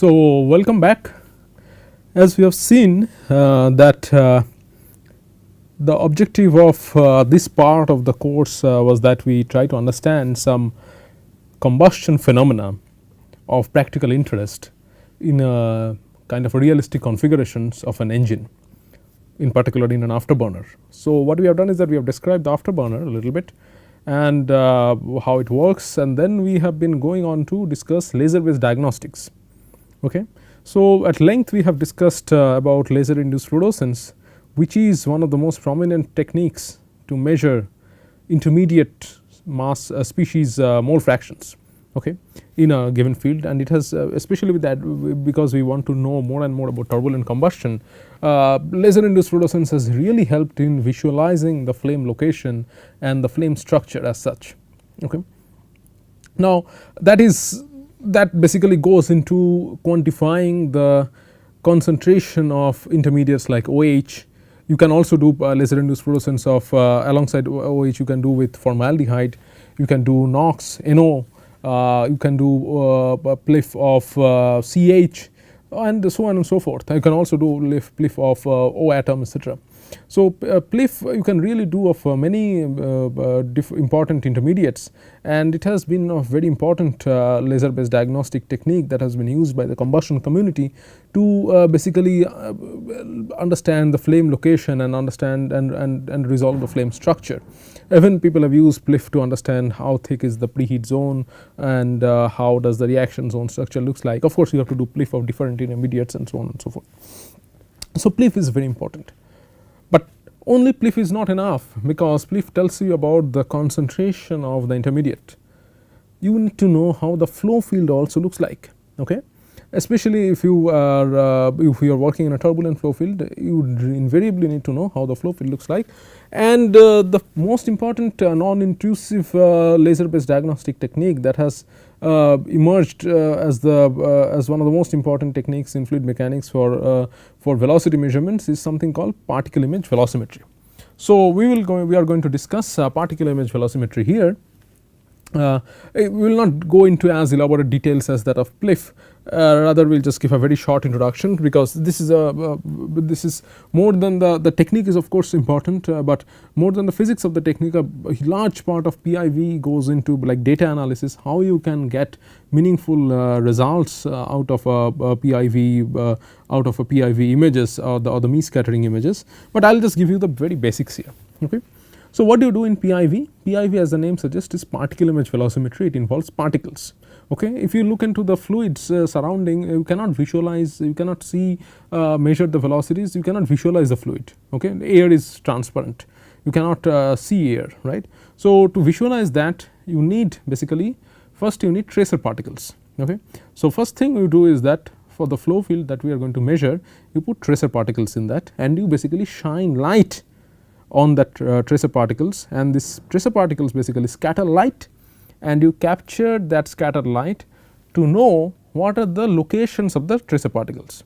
So, welcome back. As we have seen that the objective of this part of the course was that we try to understand some combustion phenomena of practical interest in a kind of a realistic configurations of an engine, in particular in an afterburner. So, what we have done is that we have described the afterburner a little bit and how it works, and then we have been going on to discuss laser based diagnostics. Okay. So, at length we have discussed about laser induced fluorescence, which is one of the most prominent techniques to measure intermediate mass species mole fractions, okay, in a given field, and it has especially with that, because we want to know more and more about turbulent combustion, laser induced fluorescence has really helped in visualizing the flame location and the flame structure as such. Okay. Now, that basically goes into quantifying the concentration of intermediates like OH. You can also do laser induced fluorescence of alongside OH, you can do with formaldehyde, you can do NOx, NO, you can do PLIF of CH and so on and so forth. You can also do PLIF of O atom, etc. So, PLIF you can really do of many important intermediates, and it has been a very important laser based diagnostic technique that has been used by the combustion community to basically understand the flame location and understand and resolve the flame structure. Even people have used PLIF to understand how thick is the preheat zone and how does the reaction zone structure looks like. Of course, you have to do PLIF of different intermediates and so on and so forth. So, PLIF is very important. But only PLIF is not enough, because PLIF tells you about the concentration of the intermediate. You need to know how the flow field also looks like, okay. Especially if you are working in a turbulent flow field, you invariably need to know how the flow field looks like. And the most important non-intrusive laser based diagnostic technique that has emerged as one of the most important techniques in fluid mechanics for velocity measurements is something called particle image velocimetry. So, we are going to discuss particle image velocimetry here. We will not go into as elaborate details as that of PLIF, rather we will just give a very short introduction, because this is more than the technique is of course important, but more than the physics of the technique, a large part of PIV goes into like data analysis, how you can get meaningful results out of a PIV images or the mean scattering images, but I will just give you the very basics here. Okay. So, what do you do in PIV? PIV, as the name suggests, is particle image velocimetry. It involves particles. Okay. If you look into the fluids surrounding, you cannot visualize, you cannot see, measure the velocities, you cannot visualize the fluid. Okay. The air is transparent, you cannot see air, right. So, to visualize that, you need basically first you need tracer particles. Okay. So, first thing you do is that for the flow field that we are going to measure, you put tracer particles in that, and you basically shine light on that tracer particles, and this tracer particles basically scatter light, and you capture that scattered light to know what are the locations of the tracer particles.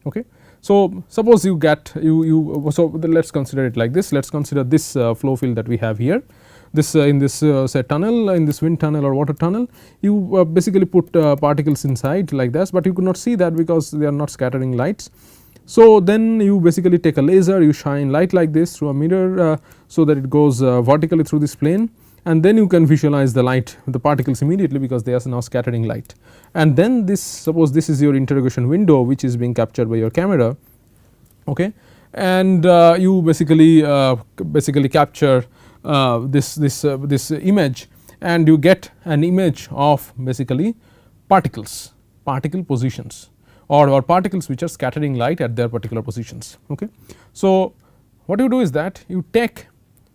Okay. So, suppose you get so let us consider it like this. Let us consider this flow field that we have here. This in this say tunnel, in this wind tunnel or water tunnel, you basically put particles inside like this, but you could not see that because they are not scattering lights. So, then you basically take a laser, you shine light like this through a mirror, so that it goes vertically through this plane, and then you can visualize the light, the particles immediately, because they are now scattering light. And then this, suppose this is your interrogation window which is being captured by your camera, okay, and you basically capture this image, and you get an image of basically particle positions, or particles which are scattering light at their particular positions. Okay. So, what you do is that you take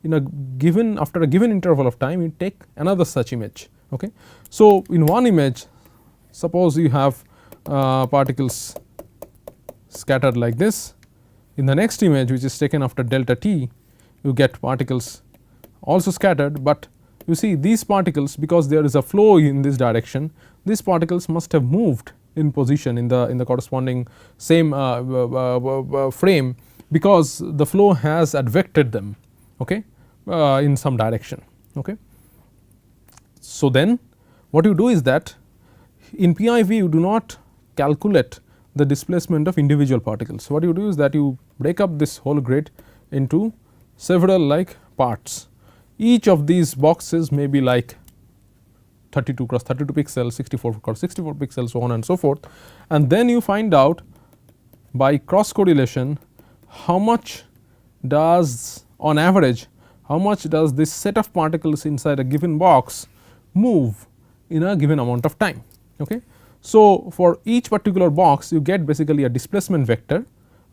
in a given, after a given interval of time, you take another such image. Okay. So, in one image, suppose you have particles scattered like this. In the next image, which is taken after delta t, you get particles also scattered, but you see these particles, because there is a flow in this direction, these particles must have moved in position in the corresponding same frame, because the flow has advected them, okay, in some direction. Okay. So, then what you do is that in PIV you do not calculate the displacement of individual particles. So, what you do is that you break up this whole grid into several like parts. Each of these boxes may be like 32 cross 32 pixels, 64 cross 64 pixels, so on and so forth, and then you find out by cross correlation how much does, on average, how much does this set of particles inside a given box move in a given amount of time. Okay. So, for each particular box you get basically a displacement vector,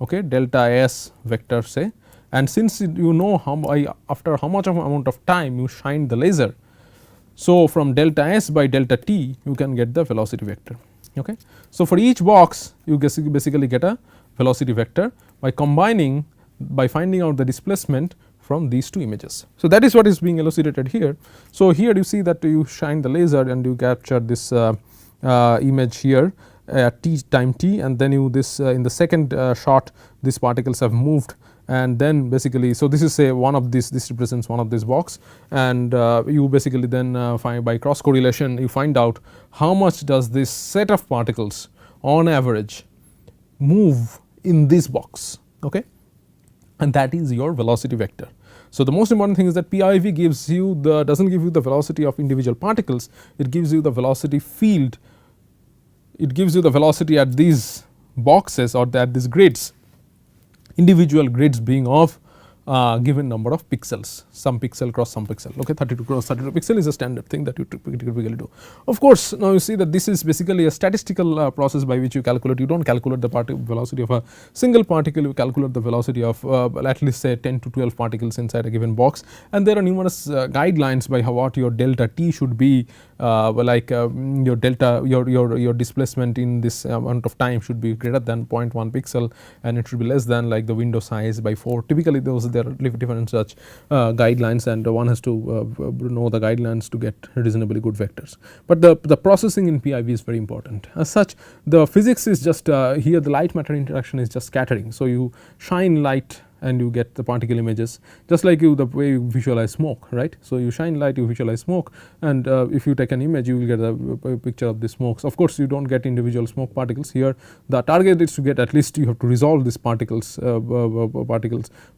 okay, delta S vector say, and since you know how after how much of amount of time you shine the laser. So, from delta S by delta t you can get the velocity vector. Okay. So, for each box you basically get a velocity vector by combining, by finding out the displacement from these two images. So, that is what is being elucidated here. So, here you see that you shine the laser and you capture this image here at t time t, and then you this in the second shot these particles have moved, and then basically, so this is say one of this represents one of this box, and you basically then find by cross correlation you find out how much does this set of particles on average move in this box, okay, and that is your velocity vector. So, the most important thing is that PIV gives you the, does not give you the velocity of individual particles, it gives you the velocity field, it gives you the velocity at these boxes or at these grids, individual grids being of given number of pixels, some pixel cross some pixel, okay, 32 cross 32 pixel is a standard thing that you typically do. Of course, now you see that this is basically a statistical process by which you calculate, you do not calculate the velocity of a single particle, you calculate the velocity of at least say 10 to 12 particles inside a given box, and there are numerous guidelines by how what your delta t should be, like your delta your displacement in this amount of time should be greater than 0.1 pixel, and it should be less than like the window size by 4. Typically those there are different such guidelines, and one has to know the guidelines to get reasonably good vectors. But the processing in PIV is very important. As such, the physics is just here the light matter interaction is just scattering. So, you shine light and you get the particle images, just like the way you visualize smoke, right. So, you shine light, you visualize smoke, and if you take an image you will get a picture of the smokes. Of course, you do not get individual smoke particles here, the target is to get at least you have to resolve these particles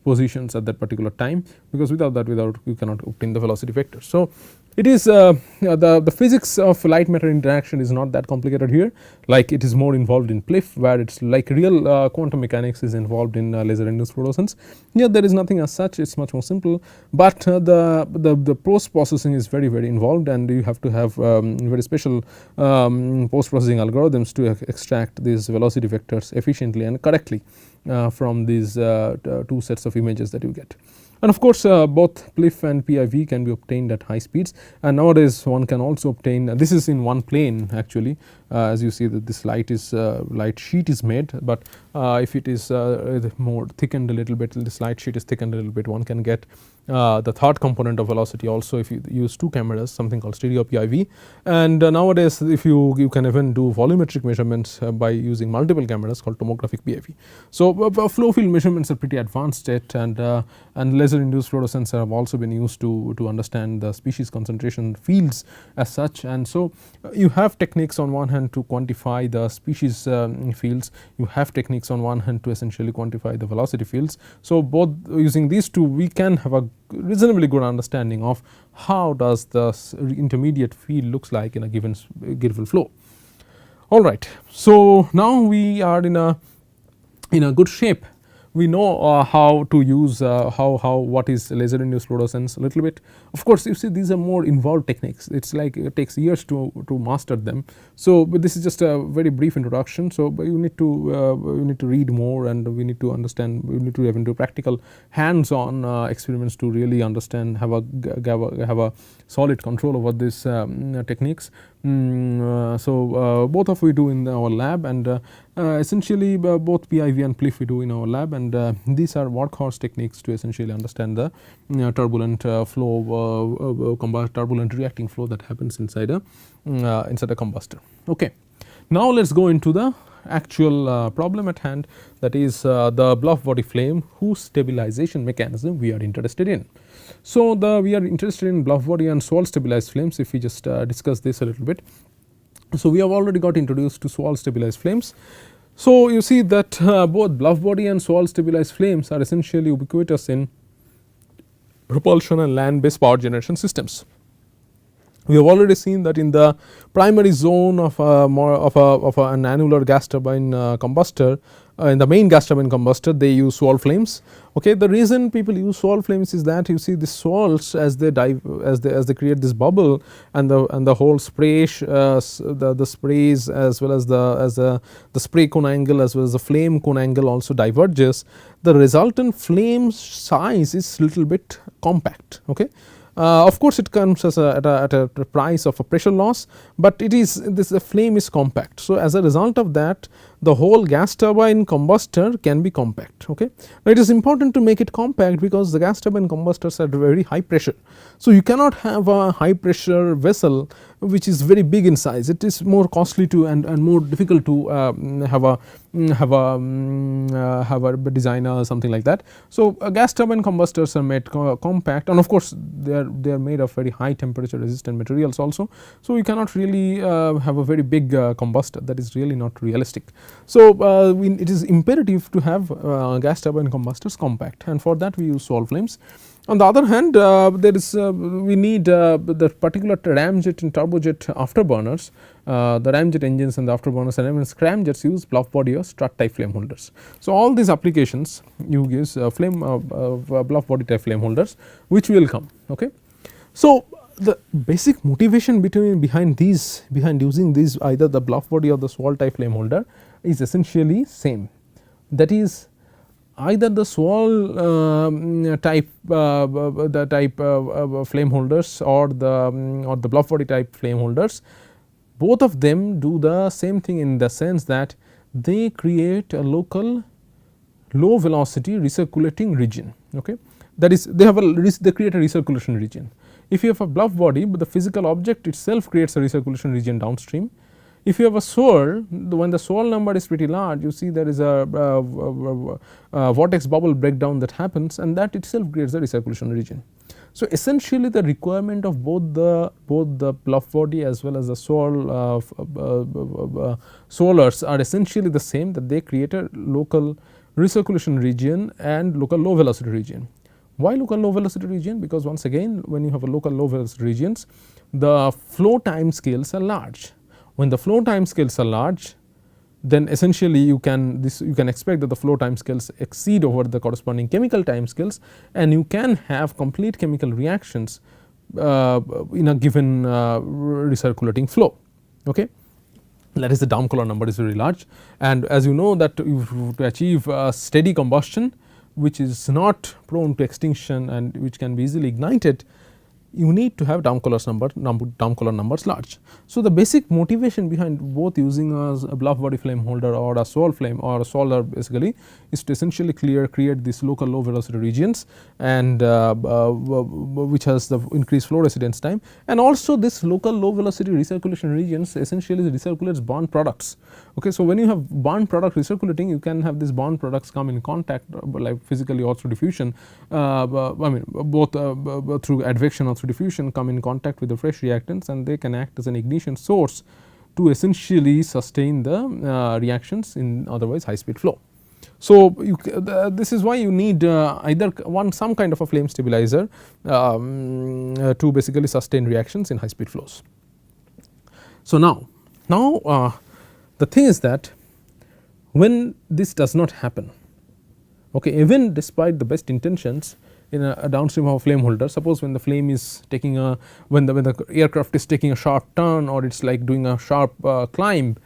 positions at that particular time, because without that you cannot obtain the velocity vector. So, it is the physics of light matter interaction is not that complicated here, like it is more involved in PLIF, where it is like real quantum mechanics is involved in laser induced fluorescence. Here there is nothing as such, it is much more simple, but the post processing is very involved, and you have to have very special post processing algorithms to extract these velocity vectors efficiently and correctly from these two sets of images that you get. And of course, both PLIF and PIV can be obtained at high speeds, and nowadays one can also obtain this is in one plane actually, as you see that this light sheet is made, but if it is more thickened a little bit, this light sheet is thickened a little bit, one can get the third component of velocity also if you use two cameras, something called stereo PIV, and nowadays if you can even do volumetric measurements by using multiple cameras called tomographic PIV. So, flow field measurements are pretty advanced yet, and laser induced fluorescence have also been used to understand the species concentration fields as such, and so you have techniques on one hand to quantify the species fields, you have techniques on one hand to essentially quantify the velocity fields. So, both using these two we can have a reasonably good understanding of how does the intermediate field looks like in a given flow. All right. So, now we are in a good shape. We know how to use what is laser induced fluorescence a little bit. Of course, you see these are more involved techniques, it is like it takes years to master them. So, but this is just a very brief introduction. So, but you need to read more, and we need to understand, we need to even do practical hands on experiments to really understand, have a solid control over these techniques. So, both of we do in our lab, and essentially both PIV and PLIF we do in our lab, and these are workhorse techniques to essentially understand the turbulent flow, turbulent reacting flow that happens inside a combustor. Okay. Now, let us go into the actual problem at hand, that is the Blowoff body flame whose stabilization mechanism we are interested in. So, we are interested in Blowoff body and Swirl stabilized flames. If we just discuss this a little bit. So, we have already got introduced to swirl stabilized flames. So, you see that both bluff body and swirl stabilized flames are essentially ubiquitous in propulsion and land based power generation systems. We have already seen that in the primary zone of an annular gas turbine combustor, in the main gas turbine combustor, they use swirl flames. Okay, the reason people use swirl flames is that you see the swirls as they create this bubble, and the whole spray the sprays as well as the spray cone angle as well as the flame cone angle also diverges. The resultant flame size is little bit compact. Okay. Of course, it comes as at a price of a pressure loss, but it is the flame is compact. So, as a result of that, the whole gas turbine combustor can be compact. Okay. Now, it is important to make it compact because the gas turbine combustors are very high pressure. So, you cannot have a high pressure vessel which is very big in size. It is more costly to and more difficult to have a designer or something like that. So, gas turbine combustors are made compact, and of course, they are made of very high temperature resistant materials also. So, you cannot really have a very big combustor, that is really not realistic. So, it is imperative to have gas turbine combustors compact, and for that we use swirl flames. On the other hand, there is we need the particular ramjet and turbojet afterburners, the ramjet engines and the afterburners and even scramjets use bluff body or strut type flame holders. So, all these applications you use bluff body type flame holders, which will come. Okay. So, the basic motivation behind using these either the bluff body or the swirl type flame holder is essentially same, that is either the swirl type flame holders or the bluff body type flame holders, both of them do the same thing in the sense that they create a local low velocity recirculating region. Okay. That is, they create a recirculation region. If you have a bluff body, but the physical object itself creates a recirculation region downstream. If you have a swirl, when the swirl number is pretty large, you see there is a vortex bubble breakdown that happens, and that itself creates a recirculation region. So, essentially the requirement of both the bluff body as well as the swirl swirlers are essentially the same, that they create a local recirculation region and local low velocity region. Why local low velocity region? Because once again, when you have a local low velocity regions, the flow time scales are large. When the flow time scales are large, then essentially you can expect that the flow time scales exceed over the corresponding chemical time scales, and you can have complete chemical reactions in a given recirculating flow. Okay. That is, the Darm-Collar number is very large, and as you know that to achieve steady combustion which is not prone to extinction and which can be easily ignited, you need to have Darm-Collar numbers large. So, the basic motivation behind both using a bluff body flame holder or a swirl flame or a swirler basically is to essentially create these local low velocity regions, and which has the increased flow residence time, and also this local low velocity recirculation regions essentially recirculates bond products. Okay. So, when you have bond product recirculating, you can have these bond products come in contact like physically or through diffusion, I mean both through advection or through diffusion come in contact with the fresh reactants, and they can act as an ignition source to essentially sustain the reactions in otherwise high speed flow. So, this is why you need either some kind of a flame stabilizer to basically sustain reactions in high speed flows. So, now the thing is that when this does not happen, okay, even despite the best intentions in a downstream of a flame holder, suppose when the flame is taking when the aircraft is taking a sharp turn, or it is like doing a sharp climb,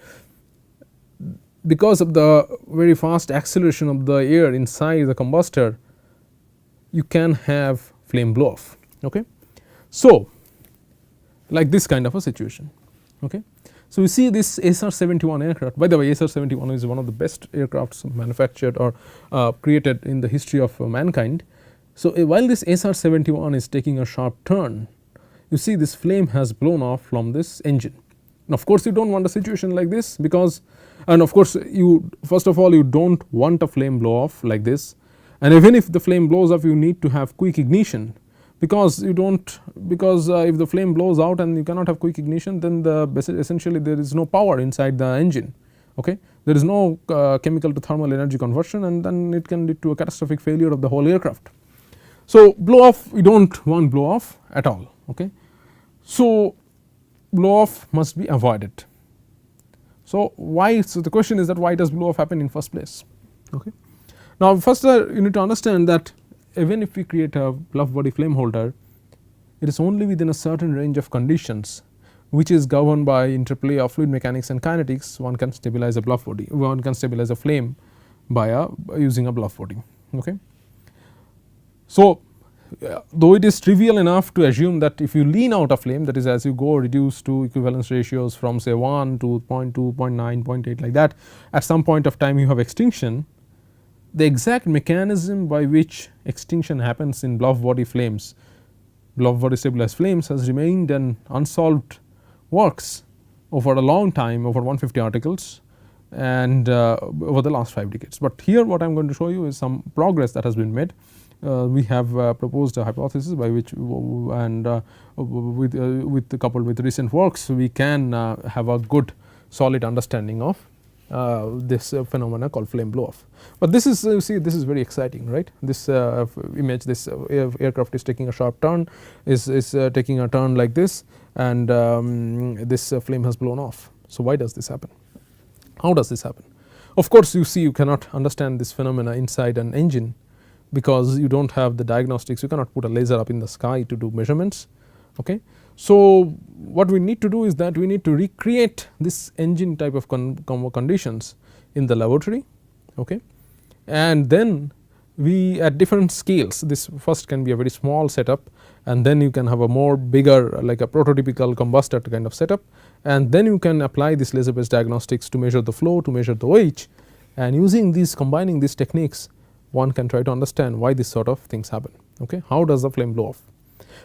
because of the very fast acceleration of the air inside the combustor, you can have flame blow off. Okay. So, like this kind of a situation. Okay. So, you see this SR-71 aircraft, by the way SR-71 is one of the best aircrafts manufactured or created in the history of mankind. So, while this SR-71 is taking a sharp turn, you see this flame has blown off from this engine. Now, of course, you do not want a situation like this, because, and of course, you first of all you do not want a flame blow off like this, and even if the flame blows off, you need to have quick ignition, because you do not, because if the flame blows out and you cannot have quick ignition, then essentially there is no power inside the engine. Okay. There is no chemical to thermal energy conversion, and then it can lead to a catastrophic failure of the whole aircraft. So, blow off, we do not want blow off at all. Okay. So, blow off must be avoided. So, why? So, the question is that why does blow off happen in first place? Okay. Now, first you need to understand that even if we create a bluff body flame holder, it is only within a certain range of conditions which is governed by interplay of fluid mechanics and kinetics one can stabilize a bluff body, one can stabilize a flame by using a bluff body. Okay. So, though it is trivial enough to assume that if you lean out a flame, that is as you go reduce to equivalence ratios from say 1 to 0.2, 0.9, 0.8 like that, at some point of time you have extinction. The exact mechanism by which extinction happens in bluff body flames, bluff body stabilized flames, has remained an unsolved works over a long time, over 150 articles, and over the last 5 decades. But here what I am going to show you is some progress that has been made. We have proposed a hypothesis by which and with coupled with recent works we can have a good solid understanding of this phenomena called flame blow off. But this is, you see, this is very exciting, right. This image, this aircraft is taking a sharp turn, is taking a turn like this, and this flame has blown off. So, why does this happen? How does this happen? Of course, you see, you cannot understand this phenomena inside an engine, because you do not have the diagnostics, you cannot put a laser up in the sky to do measurements. Okay. So, what we need to do is that we need to recreate this engine type of conditions in the laboratory. Okay. And then we at different scales, this first can be a very small setup, and then you can have a more bigger like a prototypical combustor kind of setup, and then you can apply this laser based diagnostics to measure the flow, to measure the OH, and using these, combining these techniques, one can try to understand why this sort of things happen. Okay. How does the flame blow off?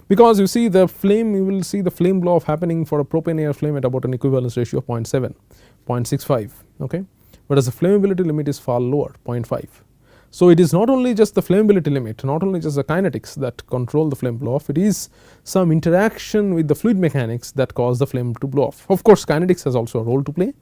Because you see the flame, you will see the flame blow off happening for a propane air flame at about an equivalence ratio of 0.7, 0.65. Okay. Whereas the flammability limit is far lower, 0.5. So, it is not only just the flammability limit, not only just the kinetics that control the flame blow off, it is some interaction with the fluid mechanics that cause the flame to blow off. Of course, kinetics has also a role to play,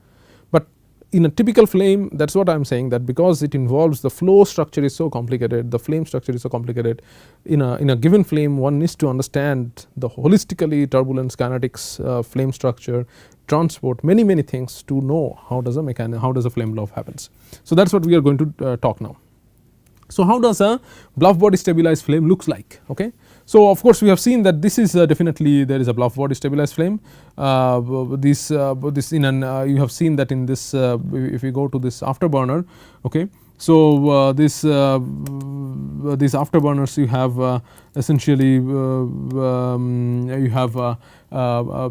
but in a typical flame, that is what I am saying, that because it involves the flow structure is so complicated, the flame structure is so complicated, in a given flame one needs to understand the holistically turbulence, kinetics, flame structure, transport, many things to know how does a flame blow off happens. So, that is what we are going to talk now. So, how does a bluff body stabilized flame looks like? Okay. So, of course, we have seen that this is definitely there is a bluff body stabilized flame. This in an you have seen that in this if we go to this afterburner. Okay. So, these afterburners you have essentially you have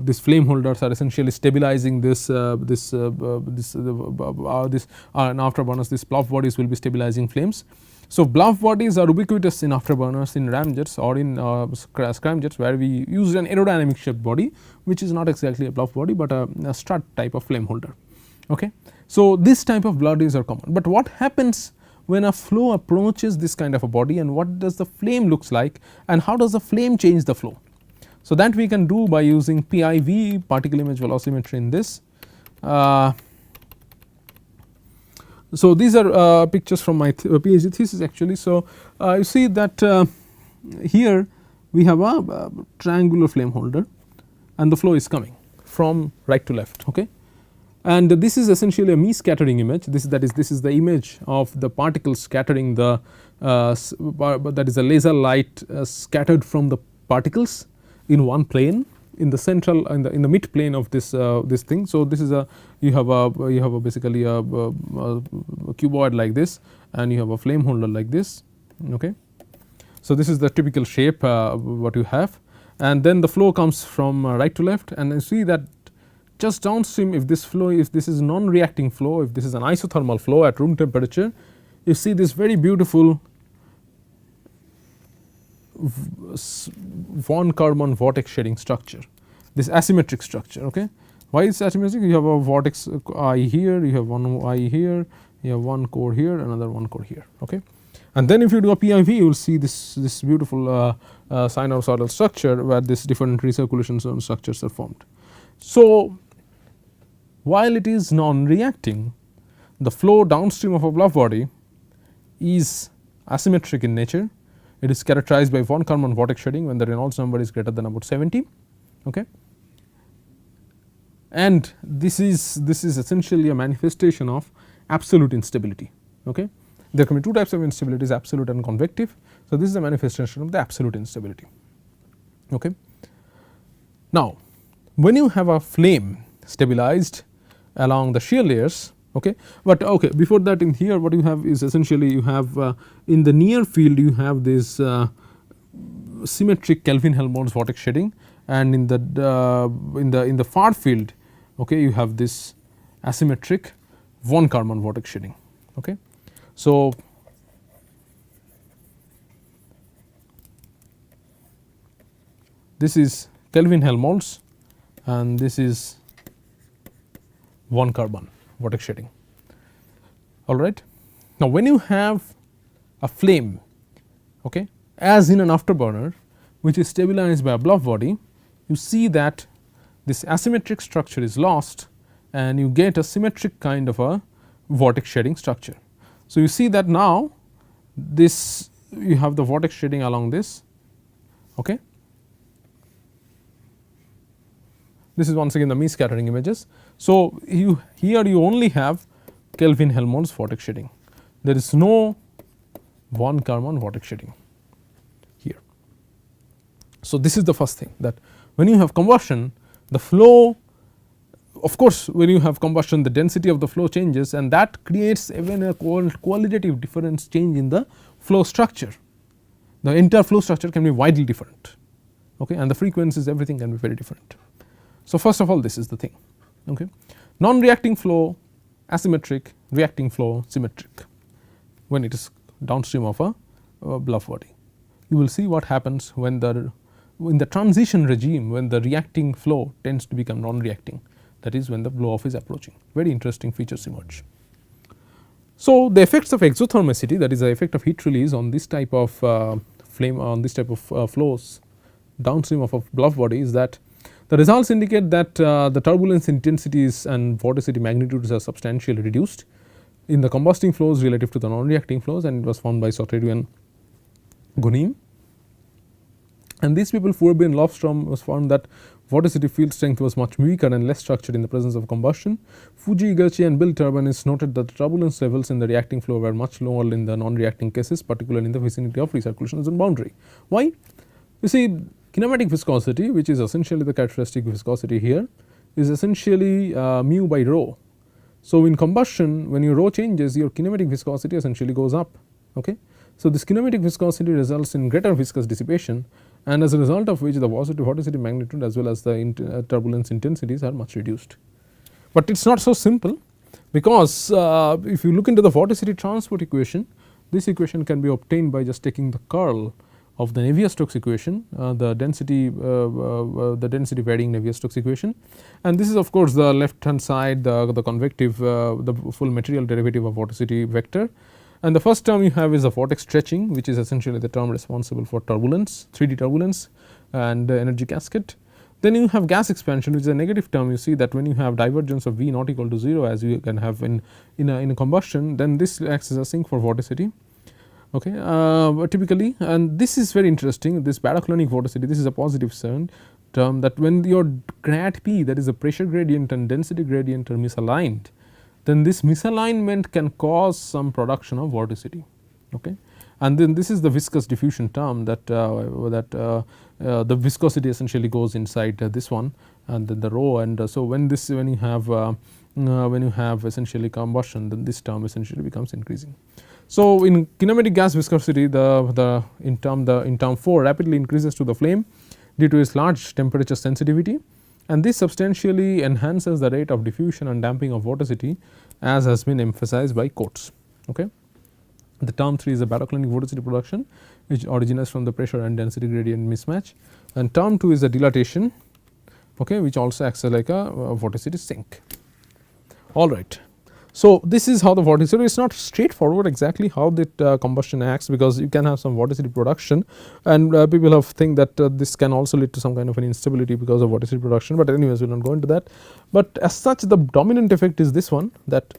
these flame holders are essentially stabilizing this afterburners, these bluff bodies will be stabilizing flames. So, bluff bodies are ubiquitous in afterburners, in ramjets or in scramjets, where we use an aerodynamic shaped body, which is not exactly a bluff body, but a strut type of flame holder. Okay. So, this type of bodies are common, but what happens when a flow approaches this kind of a body, and what does the flame looks like, and how does the flame change the flow? So, that we can do by using PIV, particle image velocimetry, in this. So, these are pictures from my PhD thesis actually. So, you see that here we have a triangular flame holder and the flow is coming from right to left. Okay. And this is essentially a Mies scattering image. This is the image of the particles scattering the that is a laser light scattered from the particles in one plane, in the central, in the mid plane of this this thing. So, this is a you have a basically a cuboid like this, and you have a flame holder like this. Okay. So, this is the typical shape what you have, and then the flow comes from right to left, and you see that just downstream, if this flow, if this is non-reacting flow, if this is an isothermal flow at room temperature, you see this very beautiful von Karman vortex shading structure, this asymmetric structure. Okay. Why is it asymmetric? You have a vortex eye here, you have one eye here, you have one core here, another one core here. Okay. And then if you do a PIV, you will see this beautiful sinusoidal structure where this different recirculation zone structures are formed. So, while it is non-reacting, the flow downstream of a bluff body is asymmetric in nature. It is characterized by von Karman vortex shedding when the Reynolds number is greater than about 70. Okay. And this is essentially a manifestation of absolute instability. Okay. There can be two types of instabilities, absolute and convective. So, this is a manifestation of the absolute instability. Okay. Now, when you have a flame stabilized along the shear layers, okay, but okay, before that, in here what you have is essentially you have in the near field you have this symmetric Kelvin-Helmholtz vortex shedding, and in the far field, okay, you have this asymmetric von Karman vortex shedding. Okay. So, this is Kelvin-Helmholtz and this is von Karman vortex shedding. All right. Now, when you have a flame, okay, as in an afterburner which is stabilized by a bluff body, you see that this asymmetric structure is lost and you get a symmetric kind of a vortex shedding structure. So, you see that now this you have the vortex shedding along this. Okay. This is once again the Mie scattering images. So, here you only have Kelvin-Helmholtz vortex shedding. There is no von Karman vortex shedding here. So, this is the first thing, that when you have combustion, the flow, of course, when you have combustion the density of the flow changes, and that creates even a qualitative difference change in the flow structure. The entire flow structure can be widely different, okay, and the frequencies, everything can be very different. So, first of all, this is the thing. Okay. Non-reacting flow asymmetric, reacting flow symmetric when it is downstream of a bluff body. You will see what happens when in the transition regime, when the reacting flow tends to become non-reacting, that is when the blow off is approaching. Very interesting features emerge. So, the effects of exothermicity, that is the effect of heat release on this type of flame, on this type of flows downstream of a bluff body, is that the results indicate that the turbulence intensities and vorticity magnitudes are substantially reduced in the combusting flows relative to the non-reacting flows, and it was found by Soteriou and Gonim. And these people, Furby and Lofstrom, was found that vorticity field strength was much weaker and less structured in the presence of combustion. Fuji, Igachi and Bill Turbinis noted that the turbulence levels in the reacting flow were much lower in the non-reacting cases, particularly in the vicinity of recirculation zone boundary. Why? You see, kinematic viscosity, which is essentially the characteristic viscosity here, is essentially mu by rho. So, in combustion, when your rho changes, your kinematic viscosity essentially goes up. Okay. So, this kinematic viscosity results in greater viscous dissipation, and as a result of which the vorticity magnitude as well as the turbulence intensities are much reduced. But it is not so simple, because if you look into the vorticity transport equation, this equation can be obtained by just taking the curl of the Navier-Stokes equation, the density varying Navier-Stokes equation, and this is of course the left hand side, the convective, the full material derivative of vorticity vector. And the first term you have is the vortex stretching, which is essentially the term responsible for turbulence, 3D turbulence and energy cascade. Then you have gas expansion, which is a negative term. You see that when you have divergence of V not equal to 0, as you can have in a combustion, then this acts as a sink for vorticity. Okay, typically, and this is very interesting, this baroclonic vorticity, this is a positive term, that when your grad P, that is the pressure gradient and density gradient, are misaligned, then this misalignment can cause some production of vorticity. Okay. And then this is the viscous diffusion term, that the viscosity essentially goes inside this one, and then the rho, and so when you have essentially combustion, then this term essentially becomes increasing. So, in kinematic gas viscosity, in term 4 rapidly increases to the flame due to its large temperature sensitivity, and this substantially enhances the rate of diffusion and damping of vorticity, as has been emphasized by Coates. Okay. The term 3 is the baroclonic vorticity production, which originates from the pressure and density gradient mismatch, and term 2 is the dilatation, okay, which also acts like a vorticity sink. All right. So, this is how the vorticity, it is not straightforward exactly how the combustion acts, because you can have some vorticity production, and people have think that this can also lead to some kind of an instability because of vorticity production, but anyways we will not go into that. But as such, the dominant effect is this one, that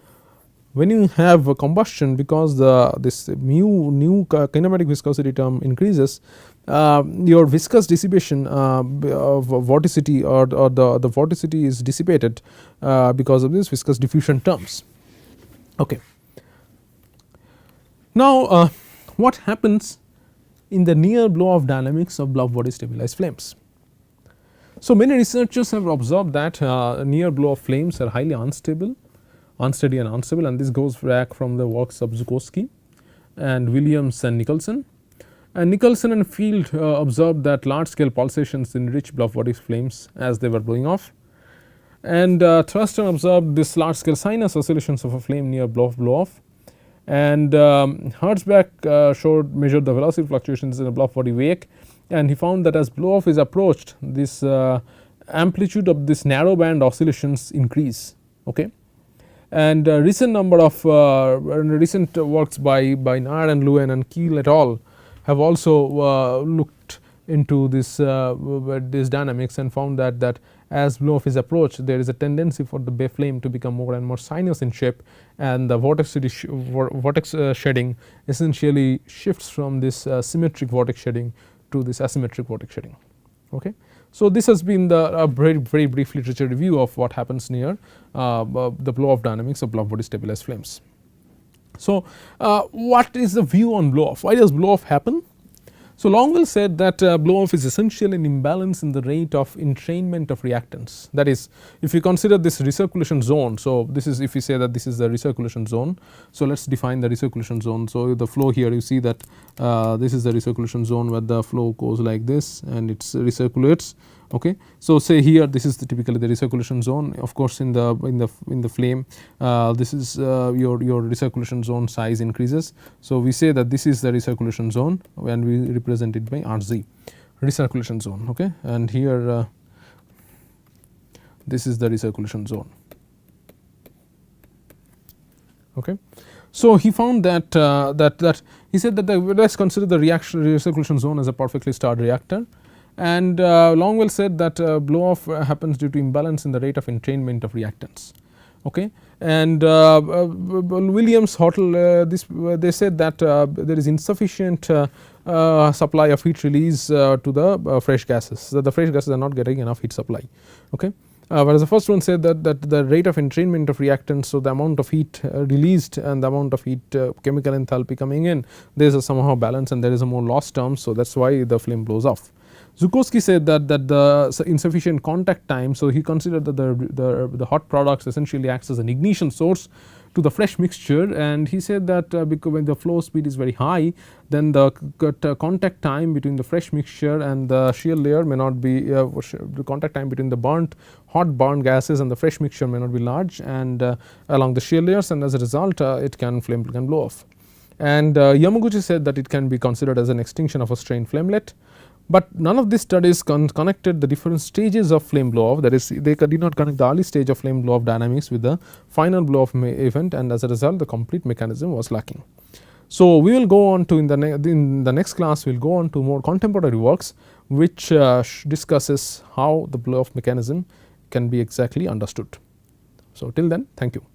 when you have a combustion, because this new kinematic viscosity term increases, your viscous dissipation of vorticity, or the vorticity is dissipated because of this viscous diffusion terms. Okay. Now, what happens in the near blow-off dynamics of Blowoff body stabilized flames? So, many researchers have observed that near blow-off flames are highly unstable, unsteady and unstable, and this goes back from the works of Zukowski and Williams and Nicholson. And Nicholson and Field observed that large scale pulsations in rich Blowoff body flames as they were blowing off. And Thurston observed this large scale sinus oscillations of a flame near blow-off, and Herzberg measured the velocity fluctuations in a Blowoff body wake, and he found that as blow-off is approached, this amplitude of this narrow band oscillations increase. Okay. And recent number of recent works by Nair and Lewin and Kiel et al. Have also looked into this dynamics, and found that as blow-off is approached, there is a tendency for the flame to become more and more sinus in shape, and the vortex shedding essentially shifts from this symmetric vortex shedding to this asymmetric vortex shedding. Okay. So, this has been the very brief literature review of what happens near the blow-off dynamics of Blowoff body stabilized flames. So, what is the view on blow-off? Why does blow-off happen? So, Longwell said that blow-off is essentially an imbalance in the rate of entrainment of reactants. That is, if you consider this recirculation zone. So, this is if you say that this is the recirculation zone. So, let us define the recirculation zone. So, the flow here, you see that this is the recirculation zone where the flow goes like this and it recirculates. Okay. So, say here this is typically the recirculation zone. Of course, in the flame this is your recirculation zone size increases. So, we say that this is the recirculation zone and we represent it by RZ, recirculation zone. Okay. And here this is the recirculation zone. Okay. So, he found that he said that let us consider the recirculation zone as a perfectly starred reactor. And Longwell said that blow-off happens due to imbalance in the rate of entrainment of reactants. Okay. And Williams, Hottel, they said that there is insufficient supply of heat release to the fresh gases, that the fresh gases are not getting enough heat supply. Okay. Whereas the first one said that the rate of entrainment of reactants, so the amount of heat released and the amount of heat chemical enthalpy coming in, there is a somehow balance and there is a more loss term. So, that is why the flame blows off. Zukowski said that the insufficient contact time. So, he considered that the hot products essentially acts as an ignition source to the fresh mixture, and he said that because when the flow speed is very high, then the contact time between the fresh mixture and the shear layer may not be the contact time between the hot burnt gases and the fresh mixture may not be large, and along the shear layers, and as a result flame can blow off. And Yamaguchi said that it can be considered as an extinction of a strained flamelet. But none of these studies connected the different stages of flame blow-off, that is, they did not connect the early stage of flame blow-off dynamics with the final blow-off event, and as a result the complete mechanism was lacking. So, we will go on to in the next class we will go on to more contemporary works which discusses how the blow-off mechanism can be exactly understood. So, till then, thank you.